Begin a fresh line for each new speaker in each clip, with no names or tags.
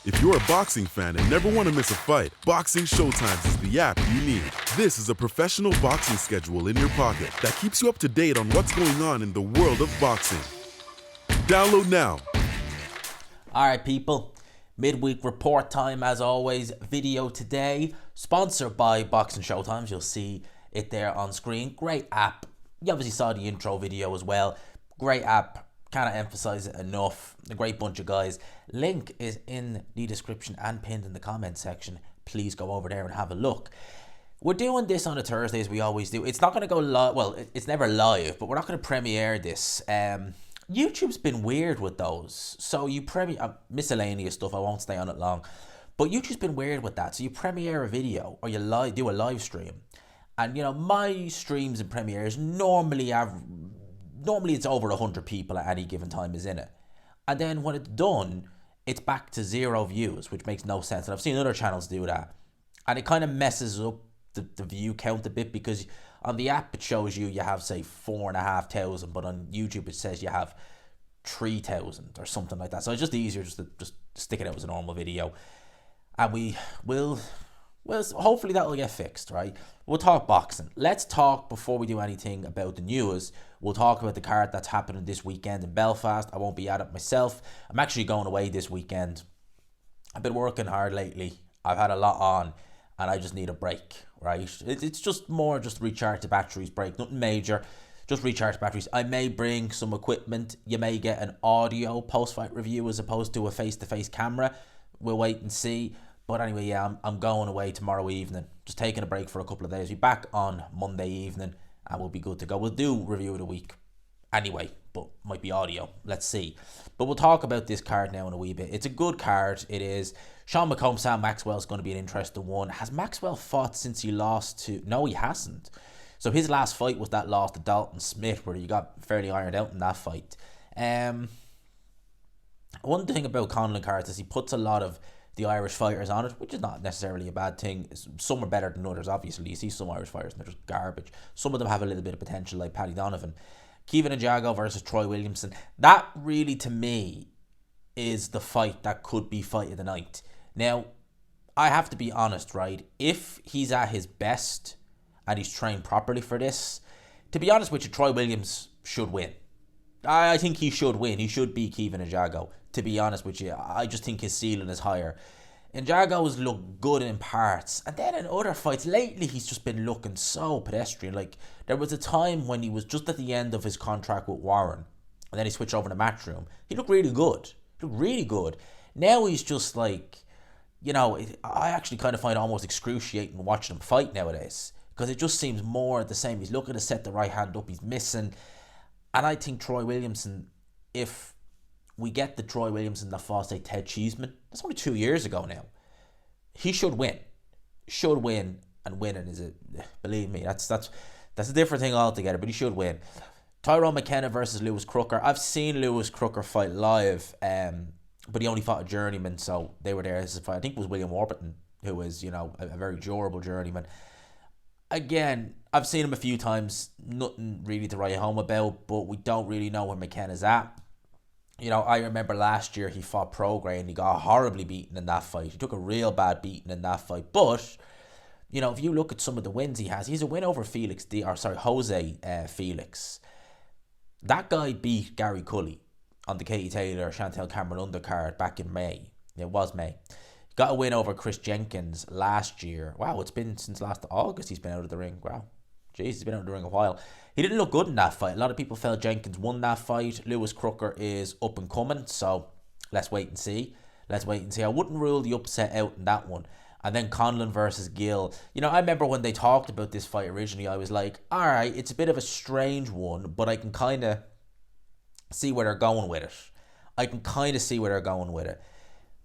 If you're a boxing fan and never want to miss a fight, Boxing Showtimes is the app you need. This is a professional boxing schedule in your pocket that keeps you up to date on what's going on in the world of boxing. Download now.
Alright people, midweek report time as always. Video today, sponsored by Boxing Showtimes. You'll see it there on screen. Great app. You obviously saw the intro video as well. Great app. Can't emphasize it enough. A great bunch of guys. Link is in the description and pinned in the comment section. Please go over there and have a look. We're doing this on a Thursday as we always do. It's not going to go live. Well, it's never live, but we're not going to premiere this. YouTube's been weird with those. So you premiere miscellaneous stuff. I won't stay on it long. But YouTube's been weird with that. So you premiere a video or you do a live stream. And, you know, my streams and premieres normally it's over 100 people at any given time is in it. And then when it's done, it's back to 0 views, which makes no sense. And I've seen other channels do that. And it kind of messes up the view count a bit, because on the app it shows you have, say, 4,500, but on YouTube it says you have 3,000 or something like that. So it's just easier just to stick it out as a normal video. And we will... Well, hopefully that will get fixed, right? We'll talk boxing. Let's talk, before we do anything about the news, we'll talk about the card that's happening this weekend in Belfast. I won't be at it myself. I'm actually going away this weekend. I've been working hard lately. I've had a lot on, and I just need a break, right? It's just more just recharge the batteries break. Nothing major. Just recharge batteries. I may bring some equipment. You may get an audio post-fight review as opposed to a face-to-face camera. We'll wait and see. But anyway, yeah, I'm going away tomorrow evening. Just taking a break for a couple of days. We'll be back on Monday evening and we'll be good to go. We'll do review of the week anyway, but might be audio. Let's see. But we'll talk about this card now in a wee bit. It's a good card. It is. Sean McComb, Sam Maxwell's going to be an interesting one. Has Maxwell fought since he lost to... No, he hasn't. So his last fight was that loss to Dalton Smith, where he got fairly ironed out in that fight. One thing about Conor cards is he puts a lot of the Irish fighters on it, which is not necessarily a bad thing. Some are better than others, obviously. You see some Irish fighters and they're just garbage. Some of them have a little bit of potential, like Paddy Donovan. Kevin Ajago versus Troy Williamson. That really, to me, is the fight that could be fight of the night. Now, I have to be honest, right? If he's at his best and he's trained properly for this, to be honest with you, Troy Williams should win. I think he should win. He should beat Kevin Ajago. To be honest with you, I just think his ceiling is higher. And Jago's looked good in parts, and then in other fights lately he's just been looking so pedestrian. Like, there was a time when he was just at the end of his contract with Warren, and then he switched over to Matchroom. He looked really good. Now he's just like, you know, I actually kind of find it almost excruciating watching him fight nowadays, because it just seems more the same. He's looking to set the right hand up, he's missing. And I think Troy Williamson, if we get the Troy Williamson that fought, say, Ted Cheeseman, that's only 2 years ago now, he should win. Should win, and winning is believe me, that's a different thing altogether, but he should win. Tyrone McKenna versus Lewis Crooker. I've seen Lewis Crooker fight live, but he only fought a journeyman, so they were there as a fight. I think it was William Warburton, who was, you know, a very durable journeyman. Again, I've seen him a few times, nothing really to write home about, but we don't really know where McKenna's at. You know, I remember last year he fought Prograis and he got horribly beaten in that fight. He took a real bad beating in that fight. But, you know, if you look at some of the wins he has a win over Jose Felix. That guy beat Gary Cully on the Katie Taylor, Chantel Cameron undercard back in May. It was May. He got a win over Chris Jenkins last year. Wow, it's been since last August he's been out of the ring. Wow. Jeez, he's been out of the ring a while. He didn't look good in that fight. A lot of people felt Jenkins won that fight. Lewis Crooker is up and coming, so let's wait and see. I wouldn't rule the upset out in that one. And then Conlon versus Gill. You know, I remember when they talked about this fight originally, I was like, all right, it's a bit of a strange one, but I can kind of see where they're going with it.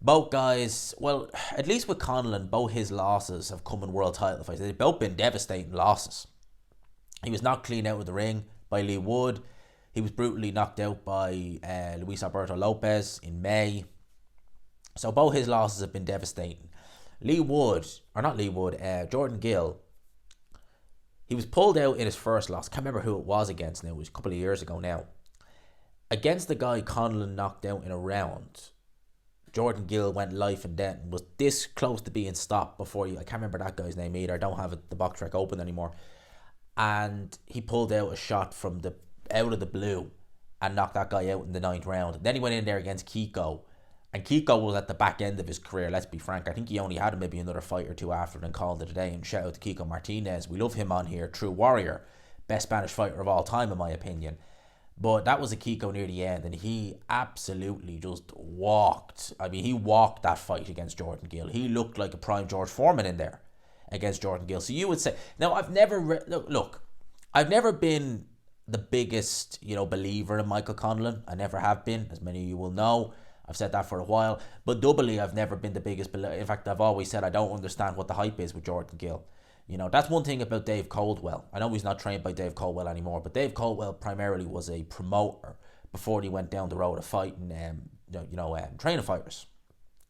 Both guys, well, at least with Conlon, both his losses have come in world title fights. They've both been devastating losses. He was knocked clean out of the ring by Lee Wood. He was brutally knocked out by Luis Alberto Lopez in May. So both his losses have been devastating. Jordan Gill, he was pulled out in his first loss. Can't remember who it was against now. It was a couple of years ago now. Against the guy Conlon knocked out in a round. Jordan Gill went life and death and was this close to being stopped before I can't remember that guy's name either. I don't have the box track open anymore. And he pulled out a shot from out of the blue and knocked that guy out in the 9th round. Then he went in there against Kiko. And Kiko was at the back end of his career, let's be frank. I think he only had maybe another fight or two after and called it a day. And shout out to Kiko Martinez. We love him on here. True warrior. Best Spanish fighter of all time, in my opinion. But that was a Kiko near the end. And he absolutely just walked. I mean, he walked that fight against Jordan Gill. He looked like a prime George Foreman in there against Jordan Gill. So you would say... Now, I've never... Look, I've never been the biggest, believer in Michael Conlon. I never have been, as many of you will know. I've said that for a while. But doubly, I've never been the biggest... In fact, I've always said I don't understand what the hype is with Jordan Gill. That's one thing about Dave Coldwell. I know he's not trained by Dave Coldwell anymore, but Dave Coldwell primarily was a promoter before he went down the road of fighting, training fighters.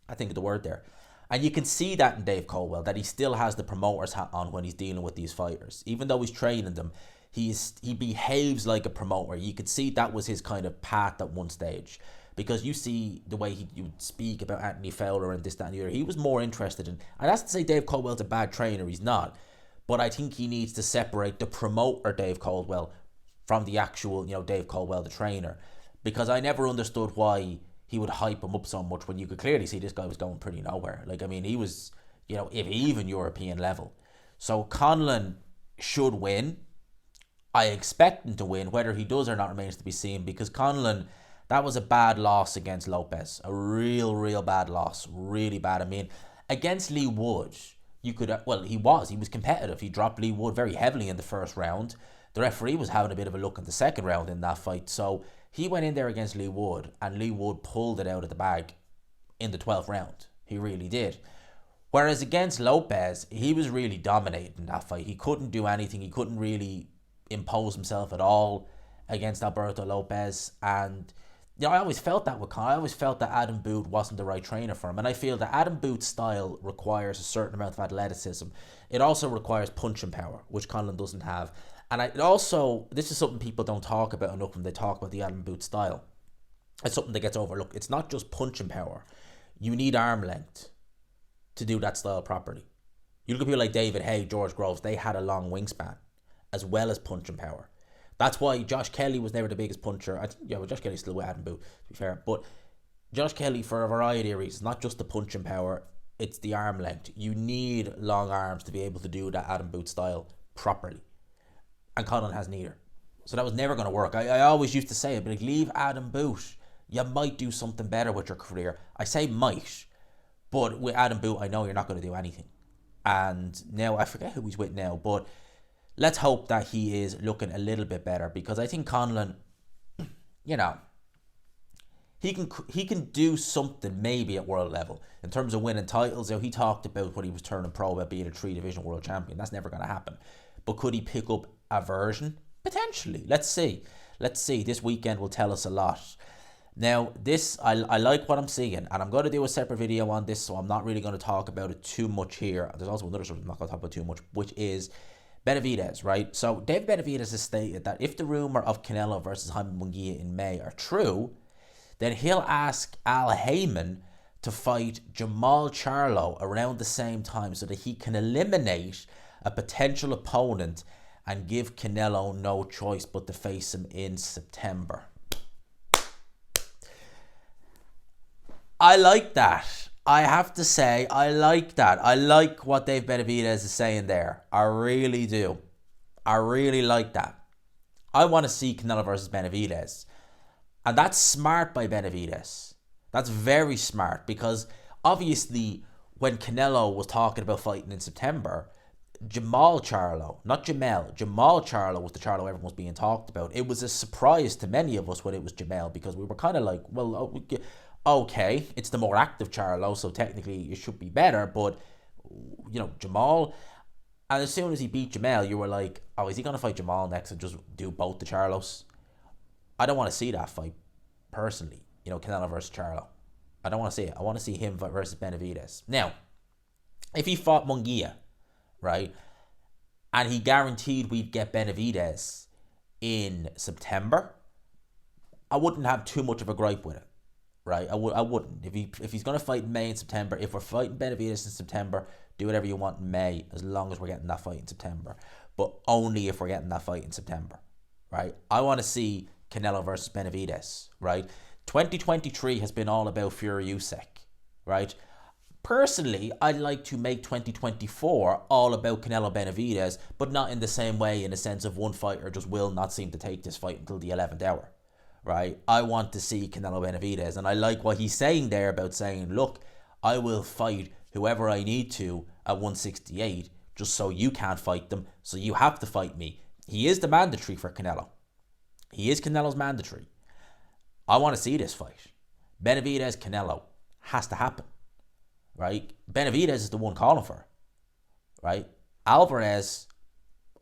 I think of the word there. And you can see that in Dave Coldwell, that he still has the promoter's hat on when he's dealing with these fighters. Even though he's training them, he behaves like a promoter. You could see that was his kind of path at one stage. Because you see the way he would speak about Anthony Fowler and this, that, and the other. He was more interested in... And that's to say Dave Coldwell's a bad trainer. He's not. But I think he needs to separate the promoter Dave Coldwell from the actual, Dave Coldwell, the trainer. Because I never understood why he would hype him up so much when you could clearly see this guy was going pretty nowhere. He was, if even European level. So Conlon should win. I expect him to win. Whether he does or not remains to be seen. Because Conlon... That was a bad loss against Lopez. A real bad loss. Really bad. Against Lee Wood, he was competitive. He dropped Lee Wood very heavily in the first round. The referee was having a bit of a look in the second round in that fight. So he went in there against Lee Wood, and Lee Wood pulled it out of the bag in the 12th round. He really did. Whereas against Lopez, he was really dominating in that fight. He couldn't do anything. He couldn't really impose himself at all against Alberto Lopez. And... I always felt that with Conor. I always felt that Adam Boot wasn't the right trainer for him. And I feel that Adam Boot's style requires a certain amount of athleticism. It also requires punching power, which Conlon doesn't have. And this is something people don't talk about enough when they talk about the Adam Boot style. It's something that gets overlooked. It's not just punching power. You need arm length to do that style properly. You look at people like David Haye, George Groves, they had a long wingspan as well as punching power. That's why Josh Kelly was never the biggest puncher. Josh Kelly's still with Adam Boot, to be fair. But Josh Kelly, for a variety of reasons, not just the punching power, it's the arm length. You need long arms to be able to do that Adam Boot style properly. And Conor has neither. So that was never going to work. I always used to say it, but leave Adam Boot. You might do something better with your career. I say might, but with Adam Boot, I know you're not going to do anything. And now, I forget who he's with now, but... Let's hope that he is looking a little bit better, because I think Conlon, he can do something maybe at world level in terms of winning titles. He talked about when he was turning pro about being a 3-division world champion. That's never going to happen. But could he pick up a version? Potentially. Let's see. This weekend will tell us a lot. Now, I like what I'm seeing, and I'm going to do a separate video on this, so I'm not really going to talk about it too much here. There's also another subject I'm not going to talk about too much, which is Benavidez, right? So David Benavidez has stated that if the rumor of Canelo versus Jaime Munguia in May are true, then he'll ask Al Heyman to fight Jamal Charlo around the same time so that he can eliminate a potential opponent and give Canelo no choice but to face him in September. I like that. I have to say, I like that. I like what Dave Benavidez is saying there. I really do. I really like that. I want to see Canelo versus Benavidez. And that's smart by Benavidez. That's very smart, because obviously when Canelo was talking about fighting in September, Jamal Charlo was the Charlo everyone was being talked about. It was a surprise to many of us when it was Jamal, because we were kind of like, well, okay, it's the more active Charlo, so technically it should be better, but, Jamal... And as soon as he beat Jamal, you were like, oh, is he going to fight Jamal next and just do both the Charlos? I don't want to see that fight, personally. Canelo versus Charlo. I don't want to see it. I want to see him versus Benavidez. Now, if he fought Munguia, right, and he guaranteed we'd get Benavidez in September, I wouldn't have too much of a gripe with it. right? I wouldn't. If he's going to fight in May and September, if we're fighting Benavidez in September, do whatever you want in May, as long as we're getting that fight in September. But only if we're getting that fight in September, right? I want to see Canelo versus Benavidez, right? 2023 has been all about Fury Usyk, right? Personally, I'd like to make 2024 all about Canelo Benavidez, but not in the same way, in the sense of one fighter just will not seem to take this fight until the 11th hour, right? I want to see Canelo Benavidez, and I like what he's saying there about saying, look, I will fight whoever I need to at 168, just so you can't fight them, so you have to fight me. He is the mandatory for Canelo. He is Canelo's mandatory. I want to see this fight. Benavidez, Canelo has to happen, right? Benavidez is the one calling for it, right? Alvarez,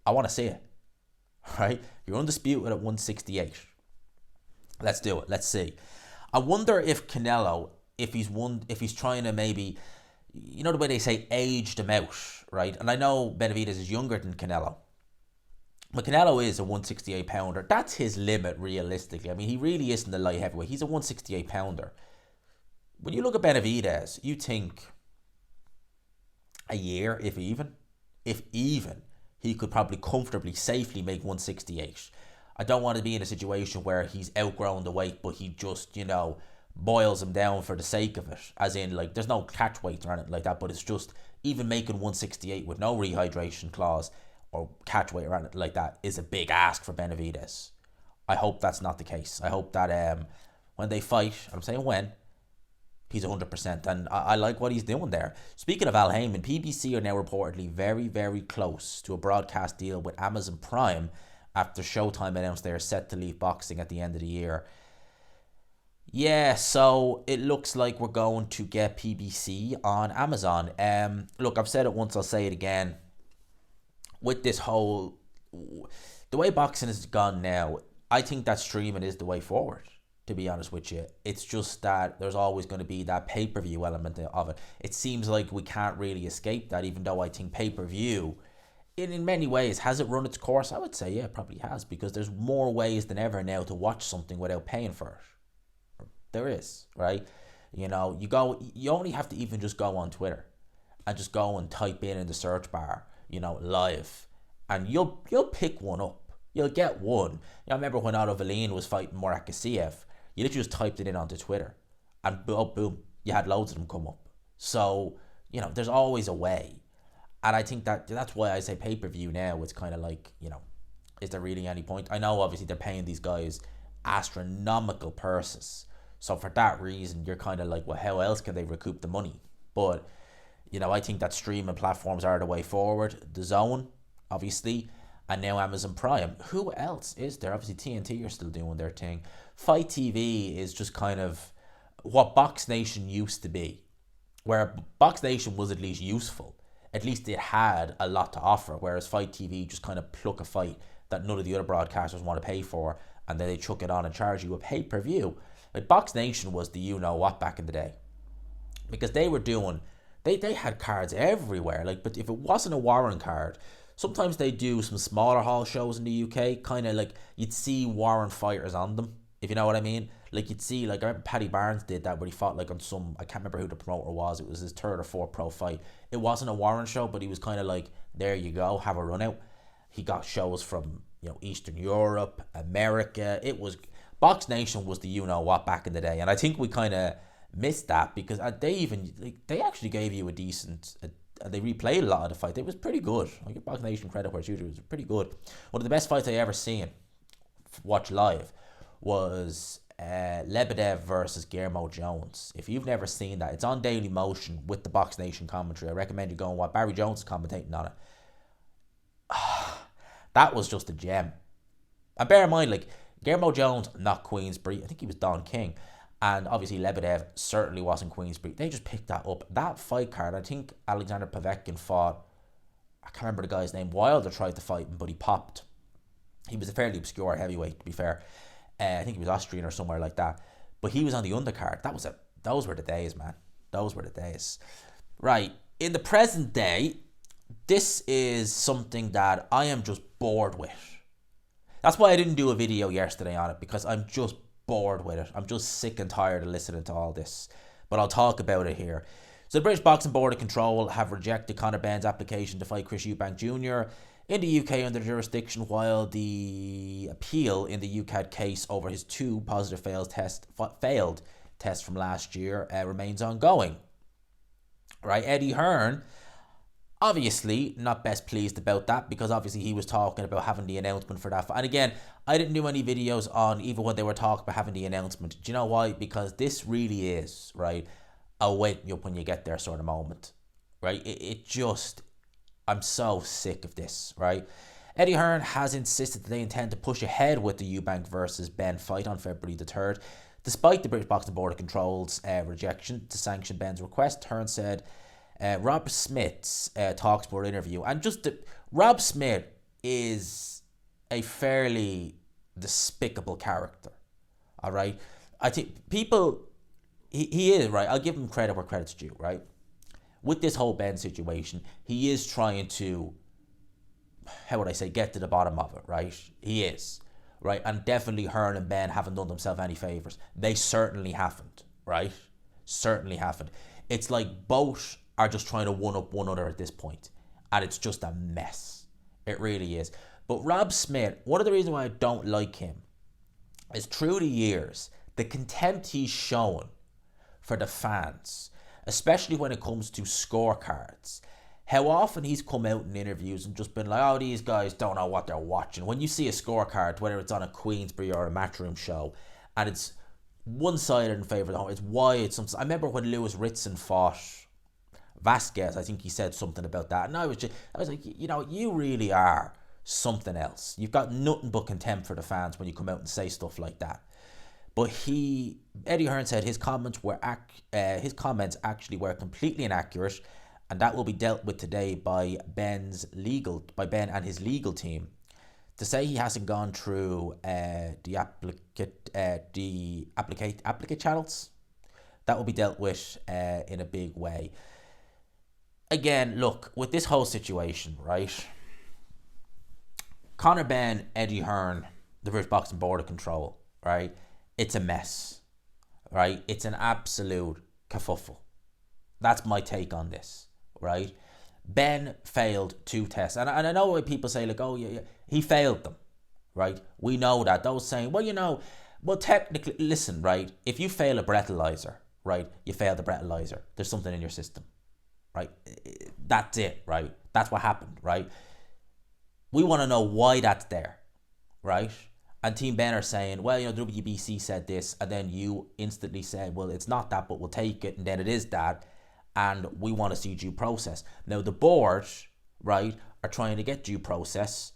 I want to see it, right? You're undisputed at 168. Let's do it. Let's see. I wonder if Canelo, if he's trying to maybe, you know the way they say age them out, right? And I know Benavidez is younger than Canelo, but Canelo is a 168 pounder. That's his limit, realistically. I mean, he really isn't a light heavyweight. He's a 168 pounder. When you look at Benavidez, you think a year, if even, he could probably comfortably, safely make 168. I don't want to be in a situation where he's outgrown the weight, but he just, boils him down for the sake of it. As in, like, there's no catch weight or anything like that, but it's just, even making 168 with no rehydration clause or catch weight or anything like that is a big ask for Benavidez. I hope that's not the case. I hope that when they fight, I'm saying when, he's 100%, and I like what he's doing there. Speaking of Al Heyman, PBC are now reportedly very, very close to a broadcast deal with Amazon Prime after Showtime announced they are set to leave boxing at the end of the year. Yeah, so it looks like we're going to get PBC on Amazon. Look, I've said it once, I'll say it again. With this whole, the way boxing has gone now, I think that streaming is the way forward, to be honest with you. It's just that there's always going to be that pay-per-view element of it. It seems like we can't really escape that, even though I think pay-per-view, in many ways, has it run its course? I would say, yeah, it probably has, because there's more ways than ever now to watch something without paying for it. There is, right? You only have to even just go on Twitter and just go and type in the search bar, live, and you'll pick one up. You'll get one. I remember when Otto Valin was fighting Murat Gassiev, you literally just typed it in onto Twitter, and boom, you had loads of them come up. So, there's always a way. And I think that's why I say pay-per-view now. It's kind of like, is there really any point? I know, obviously, they're paying these guys astronomical purses. So for that reason, you're kind of like, well, how else can they recoup the money? But, I think that streaming platforms are the way forward. The Zone, obviously, and now Amazon Prime. Who else is there? Obviously, TNT are still doing their thing. Fight TV is just kind of what Box Nation used to be, where Box Nation was at least useful. At least it had a lot to offer, whereas Fight TV just kind of pluck a fight that none of the other broadcasters want to pay for, and then they chuck it on and charge you a pay-per-view. Like, Box Nation was the you-know-what back in the day, because they were doing, they had cards everywhere. Like, but if it wasn't a Warren card, sometimes they do some smaller hall shows in the UK, kind of like you'd see Warren fighters on them, if you know what I mean. Like, you'd see, like, I remember Paddy Barnes did that, where he fought like on some, I can't remember who the promoter was, it was his third or fourth pro fight. It wasn't a Warren show, but he was kind of like, there you go, have a run out. He got shows from, Eastern Europe, America. It was, Box Nation was the you-know-what back in the day, and I think we kind of missed that, because they actually gave you a decent, they replayed a lot of the fight. It was pretty good. I give Box Nation credit where it's due. It was pretty good. One of the best fights I ever seen, watch live, was Lebedev versus Guillermo Jones. If you've never seen that, it's on Daily Motion with the Box Nation commentary. I recommend you go and watch. Barry Jones is commentating on it. That was just a gem. And bear in mind, like, Guillermo Jones, not Queensbury. I think he was Don King. And obviously Lebedev certainly wasn't Queensbury. They just picked that up. That fight card, I think Alexander Povetkin fought, I can't remember the guy's name. Wilder tried to fight him, but he popped. He was a fairly obscure heavyweight, to be fair. I think he was Austrian or somewhere like that. But he was on the undercard. Those were the days, man. Those were the days. Right. In the present day, this is something that I am just bored with. That's why I didn't do a video yesterday on it, because I'm just bored with it. I'm just sick and tired of listening to all this. But I'll talk about it here. So the British Boxing Board of Control have rejected Conor Benn's application to fight Chris Eubank Jr. in the UK under jurisdiction, while the appeal in the UCAD case over his 2 positive failed tests from last year remains ongoing. Right, Eddie Hearn, obviously not best pleased about that, because obviously he was talking about having the announcement for that. And again, I didn't do any videos on even when they were talking about having the announcement. Do you know why? Because this really is, right, a wake me up when you get there sort of moment, right? It just, I'm so sick of this, right? Eddie Hearn has insisted that they intend to push ahead with the Eubank versus Benn fight on February the 3rd. Despite the British Boxing Board of Control's rejection to sanction Benn's request, Hearn said Rob Smith's TalkSport interview, and Rob Smith is a fairly despicable character, all right? I think people, he is, right? I'll give him credit where credit's due, right? With this whole Benn situation, he is trying to, how would I say, get to the bottom of it, right? He is, right? And definitely Hearn and Benn haven't done themselves any favours. They certainly haven't, right? Certainly haven't. It's like both are just trying to one-up one another at this point, and it's just a mess. It really is. But Rob Smith, one of the reasons why I don't like him is through the years, the contempt he's shown for the fans, especially when it comes to scorecards. How often he's come out in interviews and just been like, oh, these guys don't know what they're watching. When you see a scorecard, whether it's on a Queensbury or a Matchroom show, and it's one-sided in favour of the home, it's wide. I remember when Lewis Ritson fought Vasquez, I think he said something about that. And I was like, you know, you really are something else. You've got nothing but contempt for the fans when you come out and say stuff like that. But Eddie Hearn said his comments actually were completely inaccurate, and that will be dealt with today by Benn and his legal team. To say he hasn't gone through the applicate channels, that will be dealt with in a big way. Again, look, with this whole situation, right? Conor Benn, Eddie Hearn, the British Boxing Board of Control, right? It's a mess, right? It's an absolute kerfuffle. That's my take on this, right? Benn failed 2 tests. And I know when people say, like, oh, yeah, he failed them, right? We know that. Those saying, well, technically, listen, right? If you fail a breathalyzer, right? You fail the breathalyzer. There's something in your system, right? That's it, right? That's what happened, right? We want to know why that's there, right? And Team Benn are saying, well, WBC said this, and then you instantly say, well, it's not that, but we'll take it, and then it is that, and we want to see due process. Now, the board, right, are trying to get due process,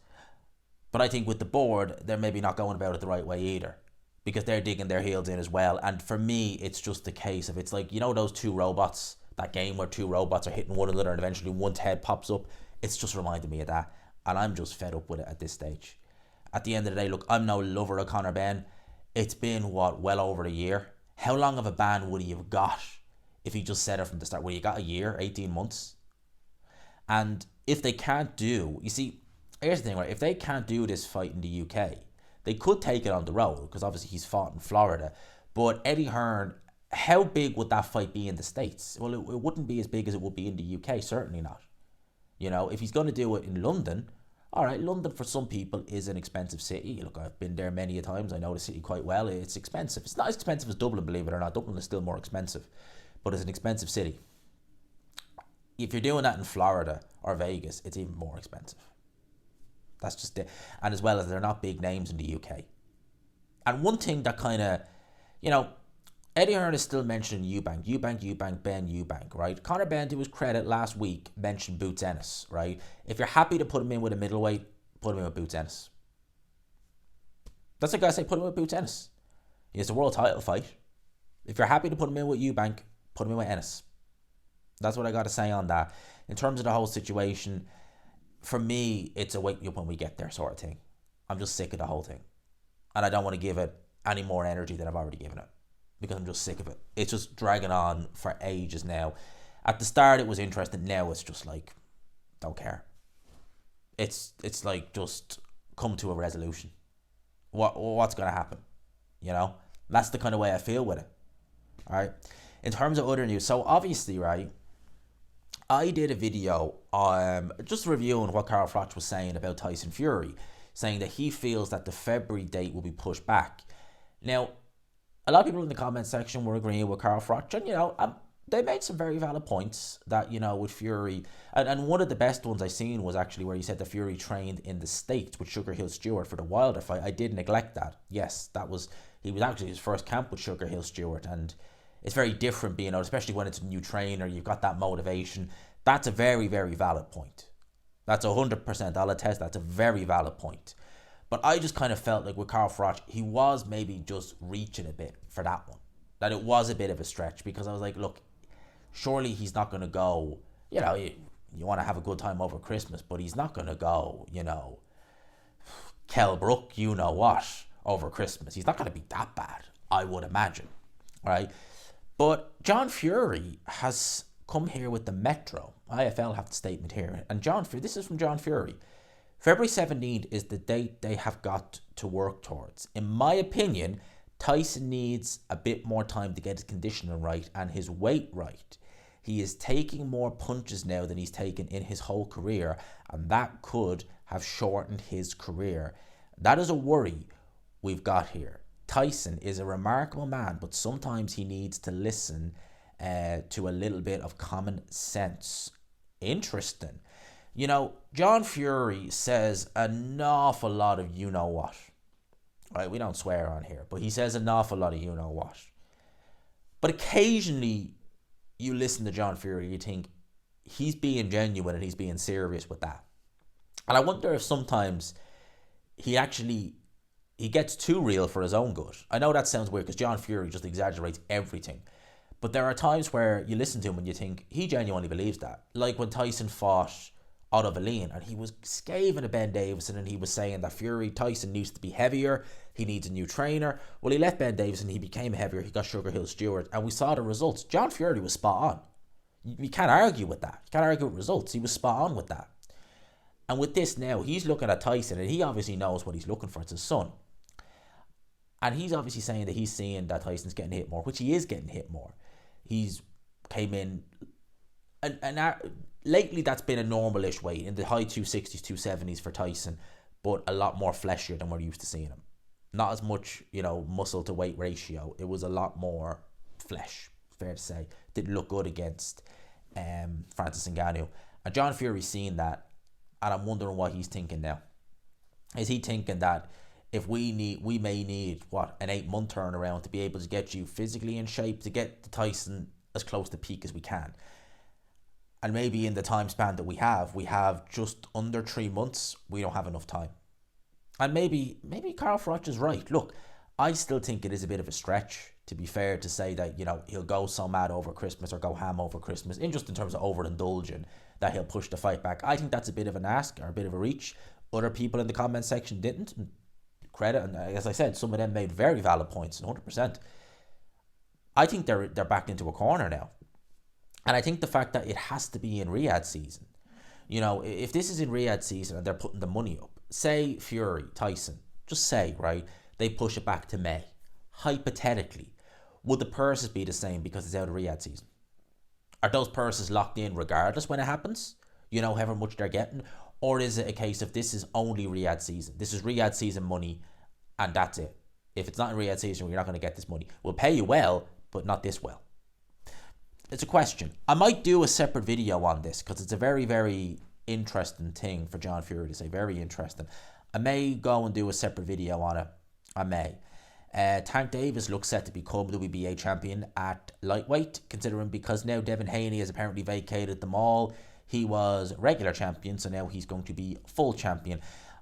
but I think with the board, they're maybe not going about it the right way either, because they're digging their heels in as well. And for me, it's just a case of, it's like, those 2 robots, that game where 2 robots are hitting one another and eventually one's head pops up. It's just reminded me of that, and I'm just fed up with it at this stage. At the end of the day, look, I'm no lover of Conor Benn. It's been, well over a year. How long of a ban would he have got if he just said it from the start? Well, you got a year, 18 months. And if they can't you see, here's the thing, right? If they can't do this fight in the UK, they could take it on the road, because obviously he's fought in Florida. But Eddie Hearn, how big would that fight be in the States? Well, it wouldn't be as big as it would be in the UK, certainly not. If he's going to do it in London, all right, London for some people is an expensive city. Look, I've been there many a times. I know the city quite well. It's expensive. It's not as expensive as Dublin, believe it or not. Dublin is still more expensive, but it's an expensive city. If you're doing that in Florida or Vegas, it's even more expensive. That's just it. And as well as they're not big names in the UK. And one thing that kind of, Eddie Hearn is still mentioning Eubank, Benn, Eubank, right? Conor Benn, to his credit, last week mentioned Boots Ennis, right? If you're happy to put him in with a middleweight, put him in with Boots Ennis. That's like I say, put him with Boots Ennis. It's a world title fight. If you're happy to put him in with Eubank, put him in with Ennis. That's what I got to say on that. In terms of the whole situation, for me, it's a wake me up when we get there sort of thing. I'm just sick of the whole thing. And I don't want to give it any more energy than I've already given it, because I'm just sick of it. It's just dragging on for ages now. At the start, it was interesting. Now it's just like, don't care. It's like, just come to a resolution. What's going to happen? That's the kind of way I feel with it. All right. In terms of other news, so obviously, right, I did a video just reviewing what Carl Froch was saying about Tyson Fury, saying that he feels that the February date will be pushed back. Now, a lot of people in the comment section were agreeing with Carl Froch, and they made some very valid points that, with Fury, and one of the best ones I seen was actually where he said that Fury trained in the States with Sugar Hill Stewart for the Wilder fight. I did neglect that. Yes, he was actually his first camp with Sugar Hill Stewart, and it's very different being out, especially when it's a new trainer, you've got that motivation. That's a very, very valid point. That's 100%, I'll attest, that's a very valid point. But I just kind of felt like with Carl Froch, he was maybe just reaching a bit for that one. That it was a bit of a stretch, because I was like, look, surely he's not going to go, you want to have a good time over Christmas, but he's not going to go, Kell Brook, what, over Christmas. He's not going to be that bad, I would imagine, right? But John Fury has come here with the Metro. IFL have the statement here. And this is from John Fury. February 17th is the date they have got to work towards. In my opinion, Tyson needs a bit more time to get his conditioning right and his weight right. He is taking more punches now than he's taken in his whole career, and that could have shortened his career. That is a worry we've got here. Tyson is a remarkable man, but sometimes he needs to listen to a little bit of common sense. Interesting. John Fury says an awful lot of you-know-what. Right, we don't swear on here, but he says an awful lot of you-know-what. But occasionally, you listen to John Fury, you think he's being genuine and he's being serious with that. And I wonder if sometimes he gets too real for his own good. I know that sounds weird because John Fury just exaggerates everything. But there are times where you listen to him and you think he genuinely believes that. Like when Tyson fought Otto Wallin and he was scathing at Ben Davison and he was saying that Tyson needs to be heavier, he needs a new trainer. Well, he left Ben Davison, he became heavier, he got Sugar Hill Stewart, and we saw the results. John Fury was spot on. You can't argue with that. You can't argue with results. He was spot on with that. And with this now, he's looking at Tyson and he obviously knows what he's looking for. It's his son. And he's obviously saying that he's seeing that Tyson's getting hit more, which he is getting hit more. He's came in, and lately that's been a normal-ish weight, in the high 260s, 270s for Tyson, but a lot more fleshier than we're used to seeing him. Not as much, muscle to weight ratio. It was a lot more flesh, fair to say. Didn't look good against Francis Ngannou. And John Fury's seeing that, and I'm wondering what he's thinking now. Is he thinking that if we may need an 8-month turnaround to be able to get you physically in shape, to get the Tyson as close to peak as we can? And maybe in the time span that we have just under 3 months, we don't have enough time. And maybe Carl Froch is right. Look, I still think it is a bit of a stretch, to be fair, to say that, he'll go so mad over Christmas or go ham over Christmas, in terms of overindulging, that he'll push the fight back. I think that's a bit of an ask or a bit of a reach. Other people in the comment section didn't. Credit, and as I said, some of them made very valid points, 100%. I think they're backed into a corner now. And I think the fact that it has to be in Riyadh season, if this is in Riyadh season and they're putting the money up, say Fury, Tyson, just say, right, they push it back to May. Hypothetically, would the purses be the same because it's out of Riyadh season? Are those purses locked in regardless when it happens? However much they're getting? Or is it a case of this is only Riyadh season? This is Riyadh season money and that's it. If it's not in Riyadh season, you're not going to get this money. We'll pay you well, but not this well. It's a question. I might do a separate video on this because it's a very, very interesting thing for John Fury to say. Very interesting. I may go and do a separate video on it. I may. Tank Davis looks set to become WBA champion at lightweight, considering because now Devin Haney has apparently vacated them all. He was regular champion, so now he's going to be full champion.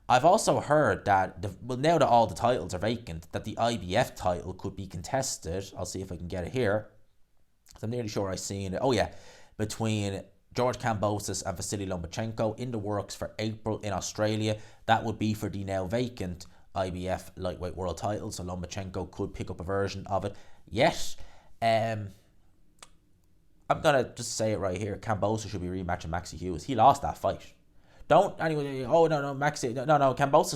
I've also heard that, now that all the titles are vacant, that the IBF title could be contested. I'll see if I can get it here. I'm nearly sure I've seen it. Oh yeah, between George Kambosos and Vasily Lomachenko, in the works for April in Australia. That would be for the now vacant IBF lightweight world title, so Lomachenko could pick up a version of it. Yet, I'm going to just say it right here. Kambosos should be rematching Maxi Hughes. He lost that fight. Kambosos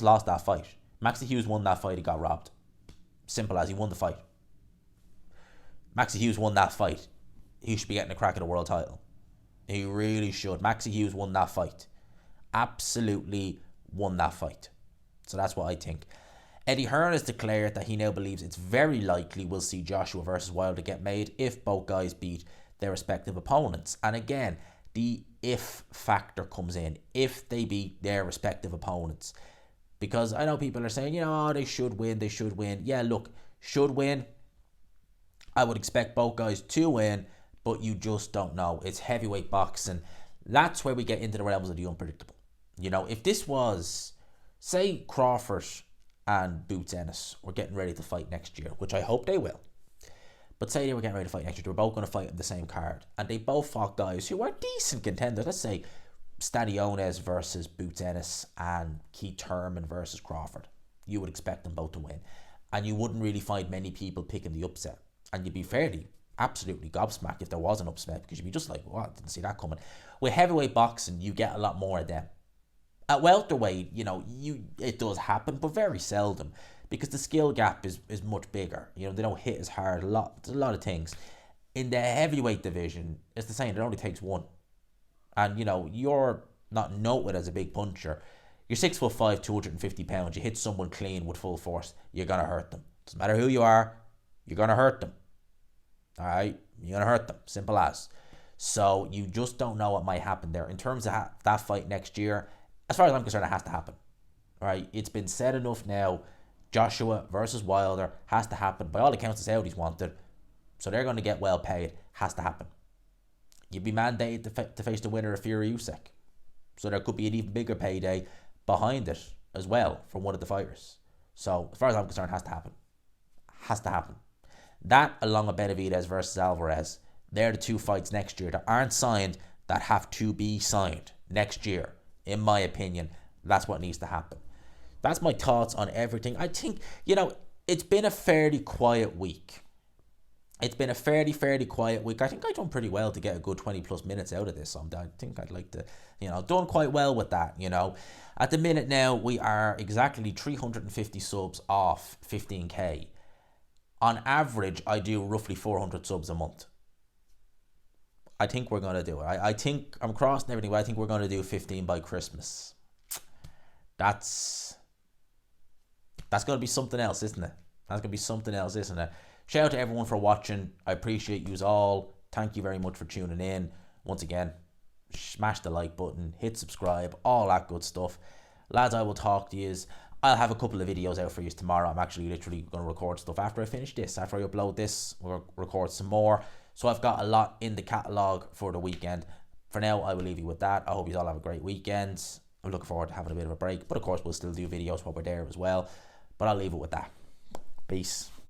lost that fight. Maxi Hughes won that fight. He got robbed. Simple as, he won the fight. Maxi Hughes won that fight. He should be getting a crack at the world title. He really should. Maxi Hughes won that fight. Absolutely won that fight. So that's what I think. Eddie Hearn has declared that he now believes it's very likely we'll see Joshua versus Wilder get made if both guys beat their respective opponents. And again, the if factor comes in. If they beat their respective opponents. Because I know people are saying, they should win, they should win. Yeah, look, should win. I would expect both guys to win, but you just don't know. It's heavyweight boxing. That's where we get into the realms of the unpredictable. If this was, say, Crawford and Boots Ennis were getting ready to fight next year, which I hope they will. But say they were getting ready to fight next year, they were both going to fight on the same card. And they both fought guys who were decent contenders. Let's say Staniones versus Boots Ennis and Keith Thurman versus Crawford. You would expect them both to win. And you wouldn't really find many people picking the upset. And you'd be fairly, absolutely gobsmacked if there was an upset, because you'd be just like, I didn't see that coming. With heavyweight boxing, you get a lot more of them. At welterweight, it does happen, but very seldom, because the skill gap is much bigger. They don't hit as hard. A lot of things. In the heavyweight division, it's the same. It only takes one. And, you're not noted as a big puncher. You're 6'5", 250 pounds. You hit someone clean with full force, you're going to hurt them. Doesn't matter who you are, you're going to hurt them. All right? You're going to hurt them. Simple as. So you just don't know what might happen there. In terms of that fight next year, as far as I'm concerned, it has to happen. All right? It's been said enough now. Joshua versus Wilder has to happen. By all accounts, the Saudis want it. So they're going to get well paid. Has to happen. You'd be mandated to face the winner of Fury Usyk. So there could be an even bigger payday behind it as well from one of the fighters. So as far as I'm concerned, it has to happen. Has to happen. That, along with Benavidez versus Alvarez, they're the two fights next year that aren't signed that have to be signed next year. In my opinion, that's what needs to happen. That's my thoughts on everything. I think, it's been a fairly quiet week. It's been a fairly quiet week. I think I've done pretty well to get a good 20 plus minutes out of this. I think I'd like to, done quite well with that, At the minute now, we are exactly 350 subs off 15k. On average, I do roughly 400 subs a month. I think we're going to do it. I think I'm crossing everything, but I think we're going to do 15 by Christmas. That's going to be something else, isn't it? That's going to be something else, isn't it? Shout out to everyone for watching. I appreciate you all. Thank you very much for tuning in. Once again, smash the like button, hit subscribe, all that good stuff. Lads, I will talk to you. I'll have a couple of videos out for you tomorrow. I'm actually literally going to record stuff after I finish this. After I upload this, we'll record some more. So I've got a lot in the catalogue for the weekend. For now, I will leave you with that. I hope you all have a great weekend. I'm looking forward to having a bit of a break. But of course, we'll still do videos while we're there as well. But I'll leave it with that. Peace.